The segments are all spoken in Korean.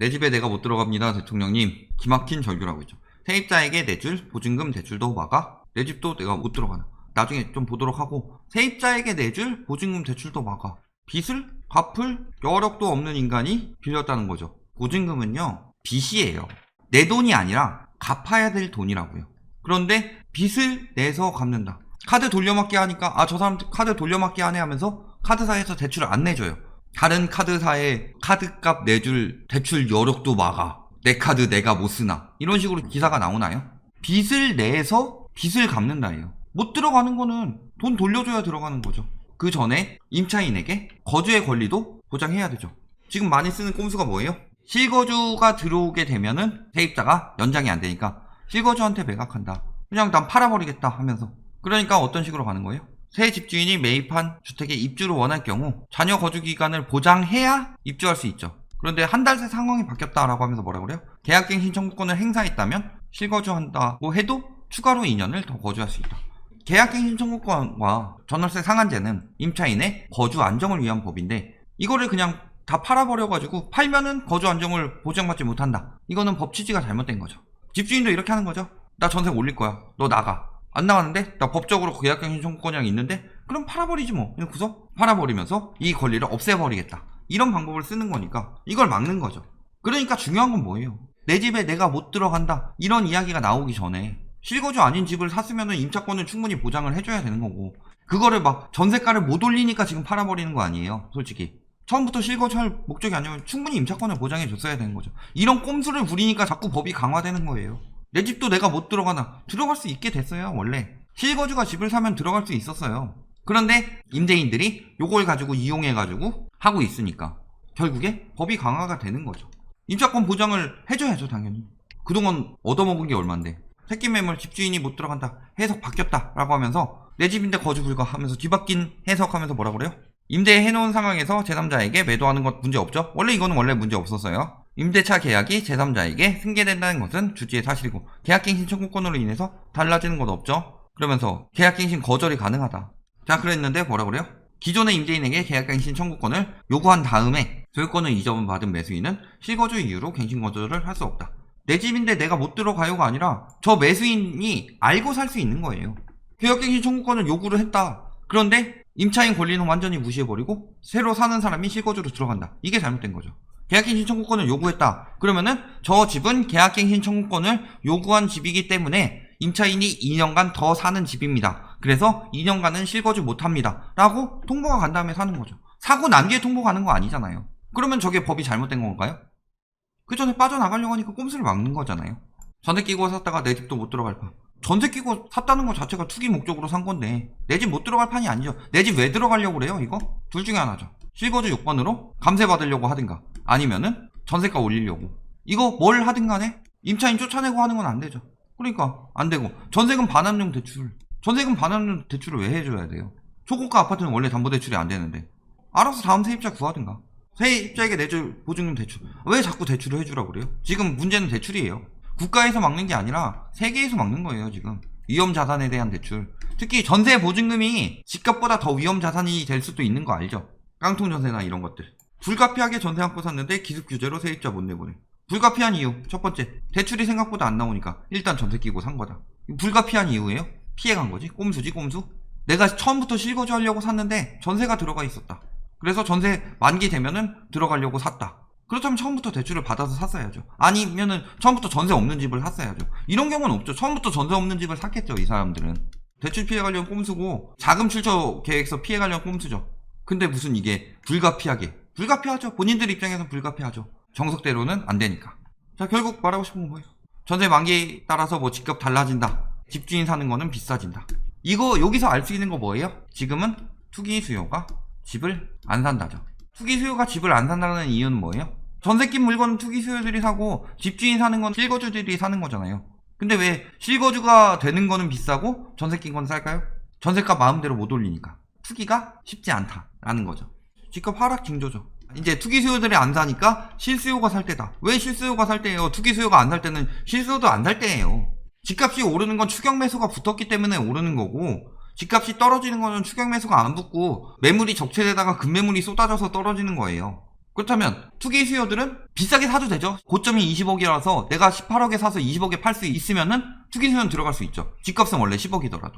내 집에 내가 못 들어갑니다. 대통령님. 기막힌 절규라고 했죠. 세입자에게 내줄 보증금 대출도 막아. 내 집도 내가 못 들어가나. 나중에 좀 보도록 하고, 세입자에게 내줄 보증금 대출도 막아. 빚을 갚을 여력도 없는 인간이 빌렸다는 거죠. 보증금은요, 빚이에요. 내 돈이 아니라 갚아야 될 돈이라고요. 그런데 빚을 내서 갚는다. 카드 돌려막기 하니까 저 사람 카드 돌려막기 하네 하면서 카드사에서 대출을 안 내줘요. 다른 카드사에 카드값 내줄 대출 여력도 막아. 내 카드 내가 못 쓰나. 이런 식으로 기사가 나오나요? 빚을 내서 빚을 갚는다예요. 못 들어가는 거는 돈 돌려줘야 들어가는 거죠. 그 전에 임차인에게 거주의 권리도 보장해야 되죠. 지금 많이 쓰는 꼼수가 뭐예요? 실거주가 들어오게 되면은 세입자가 연장이 안 되니까 실거주한테 매각한다. 그냥 난 팔아버리겠다 하면서. 그러니까 어떤 식으로 가는 거예요? 새 집주인이 매입한 주택에 입주를 원할 경우 자녀 거주 기간을 보장해야 입주할 수 있죠. 그런데 한 달 새 상황이 바뀌었다라고 하면서 뭐라 그래요? 계약갱신 청구권을 행사했다면 실거주한다고 해도 추가로 2년을 더 거주할 수 있다. 계약갱신 청구권과 전월세 상한제는 임차인의 거주 안정을 위한 법인데 이거를 그냥 다 팔아버려가지고 팔면은 거주 안정을 보장받지 못한다. 이거는 법 취지가 잘못된 거죠. 집주인도 이렇게 하는 거죠. 나 전세 올릴 거야. 너 나가. 안 나가는데? 나 법적으로 계약갱신 청구권이 있는데? 그럼 팔아버리지 뭐. 그래서 팔아버리면서 이 권리를 없애버리겠다. 이런 방법을 쓰는 거니까 이걸 막는 거죠. 그러니까 중요한 건 뭐예요? 내 집에 내가 못 들어간다. 이런 이야기가 나오기 전에 실거주 아닌 집을 샀으면 임차권을 충분히 보장을 해줘야 되는 거고, 그거를 막 전세가를 못 올리니까 지금 팔아버리는 거 아니에요. 솔직히 처음부터 실거주할 목적이 아니면 충분히 임차권을 보장해 줬어야 되는 거죠. 이런 꼼수를 부리니까 자꾸 법이 강화되는 거예요. 내 집도 내가 못 들어가나. 들어갈 수 있게 됐어요. 원래 실거주가 집을 사면 들어갈 수 있었어요. 그런데 임대인들이 요걸 가지고 이용해가지고 하고 있으니까 결국에 법이 강화가 되는 거죠. 임차권 보장을 해줘야죠. 당연히. 그동안 얻어먹은 게 얼만데. 새끼매물 집주인이 못 들어간다. 해석 바뀌었다 라고 하면서 내 집인데 거주 불가 하면서 뒤바뀐 해석하면서 뭐라 그래요? 임대해놓은 상황에서 제3자에게 매도하는 것 문제 없죠? 원래 이거는 원래 문제 없었어요. 임대차 계약이 제3자에게 승계된다는 것은 주지의 사실이고 계약갱신 청구권으로 인해서 달라지는 것 없죠? 그러면서 계약갱신 거절이 가능하다. 자, 그랬는데 뭐라 그래요? 기존의 임대인에게 계약갱신 청구권을 요구한 다음에 소유권을 이전받은 매수인은 실거주 이유로 갱신 거절을 할 수 없다. 내 집인데 내가 못 들어가요가 아니라 저 매수인이 알고 살 수 있는 거예요. 계약갱신 청구권을 요구를 했다. 그런데 임차인 권리는 완전히 무시해버리고 새로 사는 사람이 실거주로 들어간다. 이게 잘못된 거죠. 계약갱신 청구권을 요구했다. 그러면은 저 집은 계약갱신 청구권을 요구한 집이기 때문에 임차인이 2년간 더 사는 집입니다. 그래서 2년간은 실거주 못합니다. 라고 통보가 간 다음에 사는 거죠. 사고 난 뒤에 통보 가는 거 아니잖아요. 그러면 저게 법이 잘못된 건가요? 그 전에 빠져나가려고 하니까 꼼수를 막는 거잖아요. 전세 끼고 샀다가 내 집도 못 들어갈 판. 전세 끼고 샀다는 것 자체가 투기 목적으로 산 건데 내 집 못 들어갈 판이 아니죠. 내 집 왜 들어가려고 그래요 이거? 둘 중에 하나죠. 실거주 요건으로 감세 받으려고 하든가 아니면은 전세가 올리려고. 이거 뭘 하든 간에 임차인 쫓아내고 하는 건 안 되죠. 그러니까 안 되고 전세금 반환용 대출. 전세금 반환용 대출을 왜 해줘야 돼요? 초고가 아파트는 원래 담보대출이 안 되는데 알아서 다음 세입자 구하든가. 세입자에게 내줄 보증금 대출. 왜 자꾸 대출을 해주라고 그래요? 지금 문제는 대출이에요. 국가에서 막는 게 아니라 세계에서 막는 거예요. 지금 위험자산에 대한 대출. 특히 전세 보증금이 집값보다 더 위험자산이 될 수도 있는 거 알죠? 깡통전세나 이런 것들. 불가피하게 전세 안고 샀는데 기습규제로 세입자 못 내보내. 불가피한 이유 첫 번째, 대출이 생각보다 안 나오니까 일단 전세 끼고 산 거다. 불가피한 이유예요? 피해간 거지. 꼼수지 꼼수. 내가 처음부터 실거주 하려고 샀는데 전세가 들어가 있었다. 그래서 전세 만기 되면은 들어가려고 샀다. 그렇다면 처음부터 대출을 받아서 샀어야죠. 아니면은 처음부터 전세 없는 집을 샀어야죠. 이런 경우는 없죠. 처음부터 전세 없는 집을 샀겠죠. 이 사람들은. 대출 피해가려는 꼼수고 자금 출처 계획서 피해가려는 꼼수죠. 근데 무슨 이게 불가피하게. 불가피하죠. 본인들 입장에서는 불가피하죠. 정석대로는 안 되니까. 자, 결국 말하고 싶은 건 뭐예요? 전세 만기에 따라서 뭐 집값 달라진다. 집주인 사는 거는 비싸진다. 이거 여기서 알 수 있는 거 뭐예요? 지금은 투기 수요가 집을 안 산다죠. 투기 수요가 집을 안 산다는 이유는 뭐예요? 전세 낀 물건은 투기 수요들이 사고 집주인 사는 건 실거주들이 사는 거잖아요. 근데 왜 실거주가 되는 거는 비싸고 전세 낀 건 쌀까요? 전세가 마음대로 못 올리니까. 투기가 쉽지 않다라는 거죠. 집값 하락 징조죠. 이제 투기 수요들이 안 사니까 실수요가 살 때다. 왜 실수요가 살 때예요? 투기 수요가 안 살 때는 실수요도 안 살 때예요. 집값이 오르는 건 추경 매수가 붙었기 때문에 오르는 거고, 집값이 떨어지는 거는 추경 매수가 안 붙고 매물이 적체되다가 급매물이 쏟아져서 떨어지는 거예요. 그렇다면 투기 수요들은 비싸게 사도 되죠. 고점이 20억이라서 내가 18억에 사서 20억에 팔 수 있으면은 투기 수요는 들어갈 수 있죠. 집값은 원래 10억이더라도.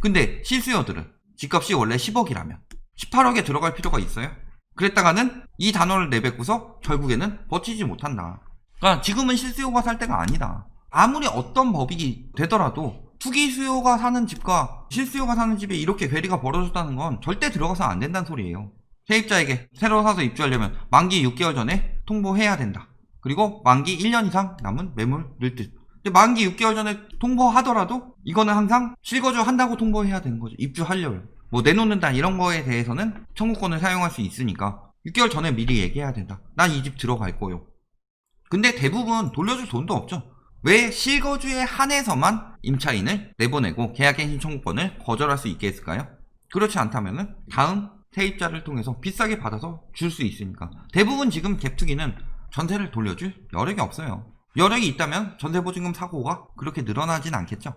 근데 실수요들은 집값이 원래 10억이라면 18억에 들어갈 필요가 있어요? 그랬다가는 이 단어를 내뱉고서 결국에는 버티지 못한다. 그러니까 지금은 실수요가 살 때가 아니다. 아무리 어떤 법이 되더라도 투기 수요가 사는 집과 실수요가 사는 집에 이렇게 괴리가 벌어졌다는 건 절대 들어가서 안 된다는 소리예요. 세입자에게 새로 사서 입주하려면 만기 6개월 전에 통보해야 된다. 그리고 만기 1년 이상 남은 매물을 뜻. 근데 만기 6개월 전에 통보하더라도 이거는 항상 실거주 한다고 통보해야 되는 거죠. 입주하려면. 뭐 내놓는다 이런 거에 대해서는 청구권을 사용할 수 있으니까 6개월 전에 미리 얘기해야 된다. 난 이 집 들어갈 거요. 근데 대부분 돌려줄 돈도 없죠. 왜 실거주에 한해서만 임차인을 내보내고 계약갱신 청구권을 거절할 수 있게 했을까요? 그렇지 않다면은 다음 세입자를 통해서 비싸게 받아서 줄 수 있으니까. 대부분 지금 갭투기는 전세를 돌려줄 여력이 없어요. 여력이 있다면 전세보증금 사고가 그렇게 늘어나진 않겠죠.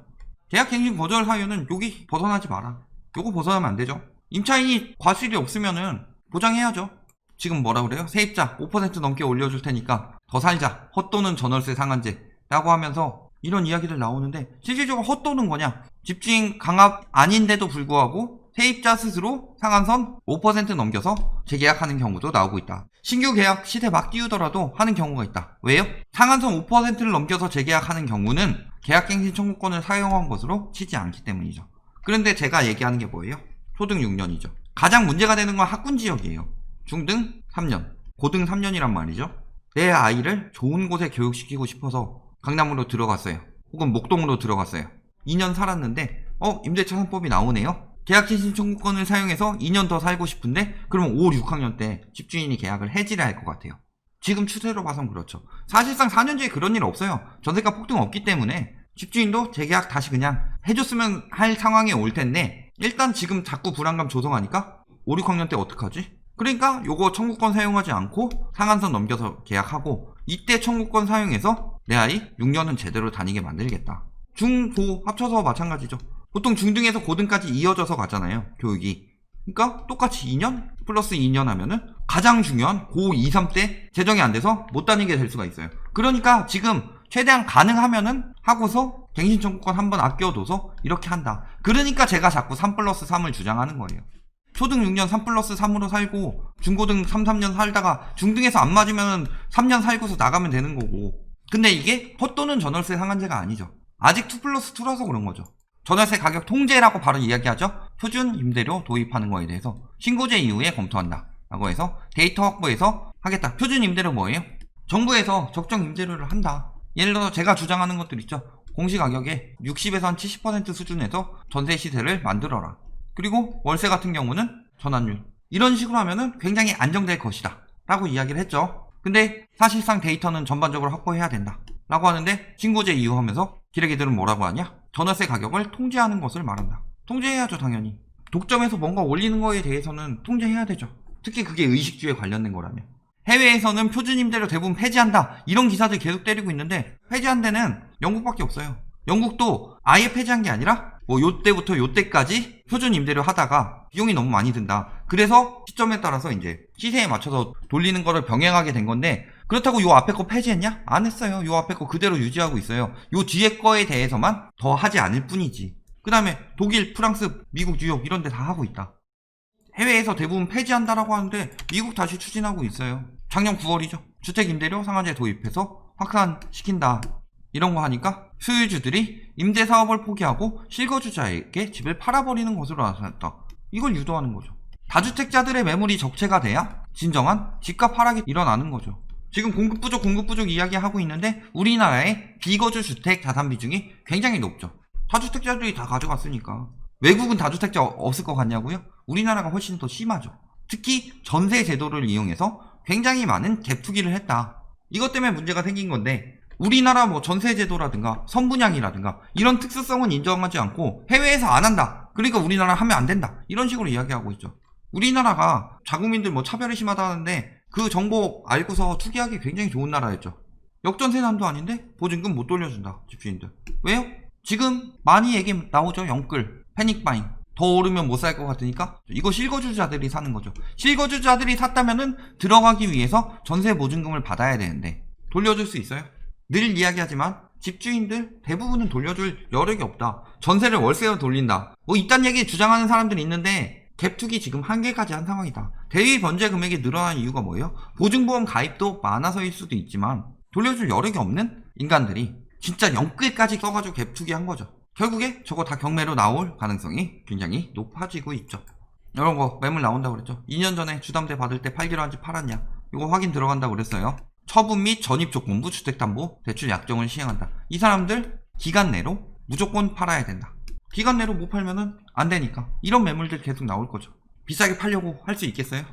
계약갱신 거절 사유는 여기 벗어나지 마라. 요거 벗어나면 안 되죠. 임차인이 과실이 없으면은 보장해야죠. 지금 뭐라 그래요? 세입자 5% 넘게 올려줄 테니까 더 살자. 헛돈은 전월세 상한제 라고 하면서 이런 이야기들 나오는데 실질적으로 헛돈은 뭐냐? 집주인 강압 아닌데도 불구하고 세입자 스스로 상한선 5% 넘겨서 재계약하는 경우도 나오고 있다. 신규 계약 시세 막 띄우더라도 하는 경우가 있다. 왜요? 상한선 5%를 넘겨서 재계약하는 경우는 계약갱신 청구권을 사용한 것으로 치지 않기 때문이죠. 그런데 제가 얘기하는 게 뭐예요? 초등 6년이죠. 가장 문제가 되는 건 학군 지역이에요. 중등 3년, 고등 3년이란 말이죠. 내 아이를 좋은 곳에 교육시키고 싶어서 강남으로 들어갔어요. 혹은 목동으로 들어갔어요. 2년 살았는데 임대차 3법이 나오네요. 계약갱신 청구권을 사용해서 2년 더 살고 싶은데 그러면 5, 6학년 때 집주인이 계약을 해지를 할 것 같아요. 지금 추세로 봐선 그렇죠. 사실상 4년째에 그런 일 없어요. 전세가 폭등 없기 때문에 집주인도 재계약 다시 그냥 해줬으면 할 상황에 올 텐데 일단 지금 자꾸 불안감 조성하니까 5, 6학년 때 어떡하지? 그러니까 요거 청구권 사용하지 않고 상한선 넘겨서 계약하고 이때 청구권 사용해서 내 아이 6년은 제대로 다니게 만들겠다. 중, 고 합쳐서 마찬가지죠. 보통 중등에서 고등까지 이어져서 가잖아요. 교육이. 그러니까 똑같이 2년 플러스 2년 하면은 가장 중요한 고 2, 3 때 재정이 안 돼서 못 다니게 될 수가 있어요. 그러니까 지금 최대한 가능하면은 하고서 갱신 청구권 한번 아껴둬서 이렇게 한다. 그러니까 제가 자꾸 3 플러스 3을 주장하는 거예요. 초등 6년 3 플러스 3으로 살고 중고등 3, 3년 살다가 중등에서 안 맞으면 3년 살고서 나가면 되는 거고. 근데 이게 헛돈은 전월세 상한제가 아니죠. 아직 2 플러스 2라서 그런 거죠. 전월세 가격 통제라고 바로 이야기하죠. 표준 임대료 도입하는 거에 대해서 신고제 이후에 검토한다 라고 해서 데이터 확보해서 하겠다. 표준 임대료 뭐예요? 정부에서 적정 임대료를 한다. 예를 들어서 제가 주장하는 것들 있죠. 공시가격의 60에서 한 70% 수준에서 전세 시세를 만들어라. 그리고 월세 같은 경우는 전환율. 이런 식으로 하면은 굉장히 안정될 것이다 라고 이야기를 했죠. 근데 사실상 데이터는 전반적으로 확보해야 된다 라고 하는데 신고제 이후 하면서 기레기들은 뭐라고 하냐? 전월세 가격을 통제하는 것을 말한다. 통제해야죠 당연히. 독점해서 뭔가 올리는 거에 대해서는 통제해야 되죠. 특히 그게 의식주에 관련된 거라면. 해외에서는 표준 임대료 대부분 폐지한다 이런 기사들 계속 때리고 있는데 폐지한 데는 영국밖에 없어요. 영국도 아예 폐지한 게 아니라 뭐 요때부터 요때까지 표준 임대료 하다가 비용이 너무 많이 든다. 그래서 시점에 따라서 이제 시세에 맞춰서 돌리는 거를 병행하게 된 건데 그렇다고 요 앞에 거 폐지했냐? 안 했어요. 요 앞에 거 그대로 유지하고 있어요. 요 뒤에 거에 대해서만 더 하지 않을 뿐이지. 그 다음에 독일, 프랑스, 미국, 뉴욕 이런 데 다 하고 있다. 해외에서 대부분 폐지한다라고 하는데 미국 다시 추진하고 있어요. 작년 9월이죠. 주택임대료 상한제 도입해서 확산시킨다. 이런 거 하니까 소유주들이 임대사업을 포기하고 실거주자에게 집을 팔아버리는 것으로 나타났다. 이걸 유도하는 거죠. 다주택자들의 매물이 적체가 돼야 진정한 집값 하락이 일어나는 거죠. 지금 공급 부족 이야기하고 있는데 우리나라의 비거주 주택 자산 비중이 굉장히 높죠. 다주택자들이 다 가져갔으니까. 외국은 다주택자 없을 것 같냐고요? 우리나라가 훨씬 더 심하죠. 특히 전세 제도를 이용해서 굉장히 많은 갭 투기를 했다. 이것 때문에 문제가 생긴 건데 우리나라 뭐 전세 제도라든가 선분양이라든가 이런 특수성은 인정하지 않고 해외에서 안 한다. 그러니까 우리나라 하면 안 된다. 이런 식으로 이야기하고 있죠. 우리나라가 자국민들 뭐 차별이 심하다는데 그 정보 알고서 투기하기 굉장히 좋은 나라였죠. 역전세난도 아닌데 보증금 못 돌려준다 집주인들. 왜요? 지금 많이 얘기 나오죠. 영끌, 패닉바잉. 더 오르면 못 살 것 같으니까 이거 실거주자들이 사는 거죠. 실거주자들이 샀다면은 들어가기 위해서 전세 보증금을 받아야 되는데 돌려줄 수 있어요? 늘 이야기하지만 집주인들 대부분은 돌려줄 여력이 없다. 전세를 월세로 돌린다. 뭐 이딴 얘기 주장하는 사람들이 있는데 갭투기 지금 한계까지 한 상황이다. 대위 변제 금액이 늘어난 이유가 뭐예요? 보증보험 가입도 많아서일 수도 있지만 돌려줄 여력이 없는 인간들이 진짜 영끌까지 써가지고 갭투기 한 거죠. 결국에 저거 다 경매로 나올 가능성이 굉장히 높아지고 있죠. 이런 거 매물 나온다고 그랬죠. 2년 전에 주담대 받을 때 팔기로 한지 팔았냐, 이거 확인 들어간다고 그랬어요. 처분 및 전입 조건부 주택담보 대출 약정을 시행한다. 이 사람들 기간 내로 무조건 팔아야 된다. 기간 내로 못 팔면은 안 되니까 이런 매물들 계속 나올 거죠. 비싸게 팔려고 할 수 있겠어요?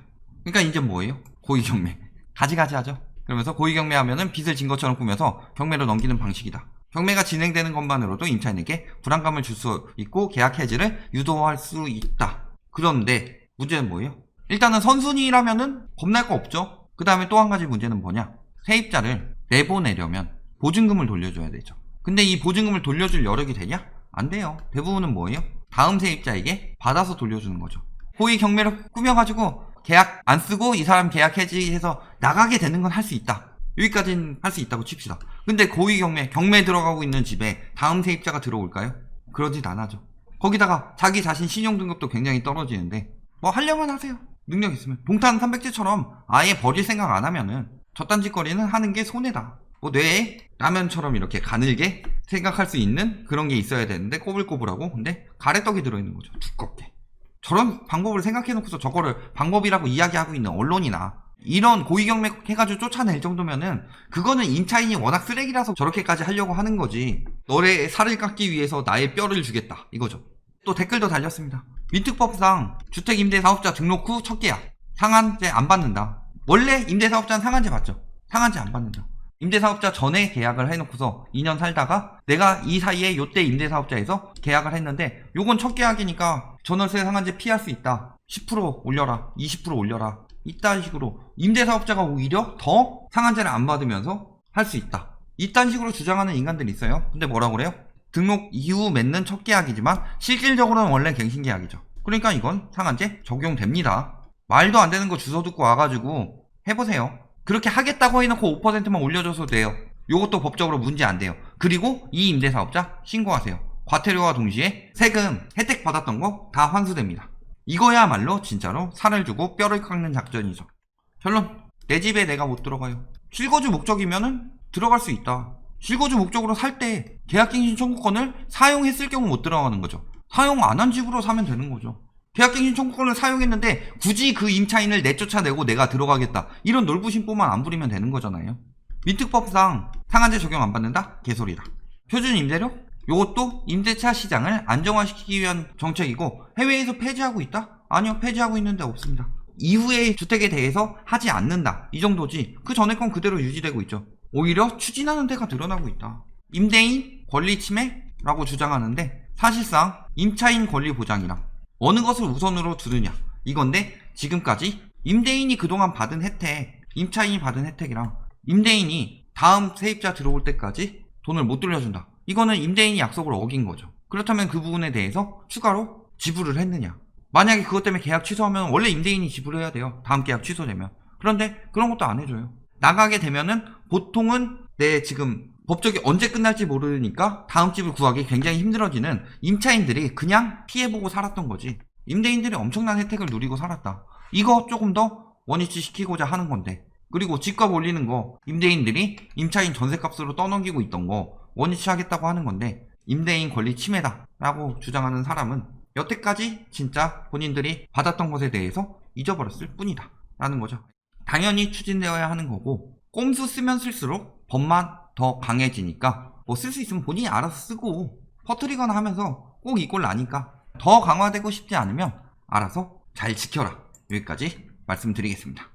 그러니까 이제 뭐예요? 고의경매. 가지가지 하죠. 그러면서 고의경매 하면은 빚을 진 것처럼 꾸며서 경매로 넘기는 방식이다. 경매가 진행되는 것만으로도 임차인에게 불안감을 줄 수 있고 계약 해지를 유도할 수 있다. 그런데 문제는 뭐예요? 일단은 선순위라면은 겁날 거 없죠. 그 다음에 또 한 가지 문제는 뭐냐? 세입자를 내보내려면 보증금을 돌려줘야 되죠. 근데 이 보증금을 돌려줄 여력이 되냐? 안 돼요. 대부분은 뭐예요? 다음 세입자에게 받아서 돌려주는 거죠. 고의 경매로 꾸며가지고 계약 안 쓰고 이 사람 계약 해지해서 나가게 되는 건 할 수 있다. 여기까지는 할 수 있다고 칩시다. 근데 고의 경매 들어가고 있는 집에 다음 세입자가 들어올까요? 그러진 않아죠. 거기다가 자기 자신 신용등급도 굉장히 떨어지는데 뭐 하려면 하세요. 능력 있으면. 동탄 300제처럼 아예 버릴 생각 안 하면은 저딴 짓거리는 하는 게 손해다. 뭐 뇌에 라면처럼 이렇게 가늘게 생각할 수 있는 그런 게 있어야 되는데 꼬불꼬불하고, 근데 가래떡이 들어있는 거죠. 두껍게. 저런 방법을 생각해놓고서 저거를 방법이라고 이야기하고 있는 언론이나 이런 고의경매 해가지고 쫓아낼 정도면은 그거는 임차인이 워낙 쓰레기라서 저렇게까지 하려고 하는 거지. 너의 살을 깎기 위해서 나의 뼈를 주겠다 이거죠. 또 댓글도 달렸습니다. 민특법상 주택임대사업자 등록 후 첫 계약 상한제 안 받는다. 원래 임대사업자는 상한제 받죠. 상한제 안 받는다. 임대사업자 전에 계약을 해놓고서 2년 살다가 내가 이 사이에 요때 임대사업자에서 계약을 했는데 요건 첫 계약이니까 전월세 상한제 피할 수 있다. 10% 올려라. 20% 올려라. 이딴 식으로 임대사업자가 오히려 더 상한제를 안 받으면서 할 수 있다. 이딴 식으로 주장하는 인간들이 있어요. 근데 뭐라고 그래요? 등록 이후 맺는 첫 계약이지만 실질적으로는 원래 갱신 계약이죠. 그러니까 이건 상한제 적용됩니다. 말도 안 되는 거 주워 듣고 와가지고 해보세요. 그렇게 하겠다고 해놓고 5%만 올려줘서 돼요. 요것도 법적으로 문제 안 돼요. 그리고 이 임대사업자 신고하세요. 과태료와 동시에 세금 혜택 받았던 거 다 환수됩니다. 이거야말로 진짜로 살을 주고 뼈를 깎는 작전이죠. 결론, 내 집에 내가 못 들어가요. 실거주 목적이면은 들어갈 수 있다. 실거주 목적으로 살 때 계약갱신 청구권을 사용했을 경우 못 들어가는 거죠. 사용 안 한 집으로 사면 되는 거죠. 계약갱신 청구권을 사용했는데 굳이 그 임차인을 내쫓아내고 내가 들어가겠다, 이런 놀부심보만 안 부리면 되는 거잖아요. 민특법상 상한제 적용 안 받는다? 개소리다. 표준 임대료? 요것도 임대차 시장을 안정화시키기 위한 정책이고 해외에서 폐지하고 있다? 아니요, 폐지하고 있는 데 없습니다. 이후의 주택에 대해서 하지 않는다, 이 정도지 그 전에 건 그대로 유지되고 있죠. 오히려 추진하는 데가 늘어나고 있다. 임대인 권리 침해라고 주장하는데 사실상 임차인 권리 보장이랑 어느 것을 우선으로 두느냐 이건데, 지금까지 임대인이 그동안 받은 혜택, 임차인이 받은 혜택이랑 임대인이 다음 세입자 들어올 때까지 돈을 못 돌려준다, 이거는 임대인이 약속을 어긴 거죠. 그렇다면 그 부분에 대해서 추가로 지불을 했느냐. 만약에 그것 때문에 계약 취소하면 원래 임대인이 지불해야 돼요. 다음 계약 취소되면. 그런데 그런 것도 안 해줘요. 나가게 되면은 보통은 내 지금 법적이 언제 끝날지 모르니까 다음 집을 구하기 굉장히 힘들어지는 임차인들이 그냥 피해보고 살았던 거지. 임대인들이 엄청난 혜택을 누리고 살았다. 이거 조금 더 원위치 시키고자 하는 건데, 그리고 집값 올리는 거 임대인들이 임차인 전세값으로 떠넘기고 있던 거 원위치 하겠다고 하는 건데, 임대인 권리 침해다 라고 주장하는 사람은 여태까지 진짜 본인들이 받았던 것에 대해서 잊어버렸을 뿐이다 라는 거죠. 당연히 추진되어야 하는 거고, 꼼수 쓰면 쓸수록 법만 더 강해지니까 뭐 쓸 수 있으면 본인이 알아서 쓰고 퍼뜨리거나 하면서 꼭 이 꼴 나니까 더 강화되고 싶지 않으면 알아서 잘 지켜라. 여기까지 말씀드리겠습니다.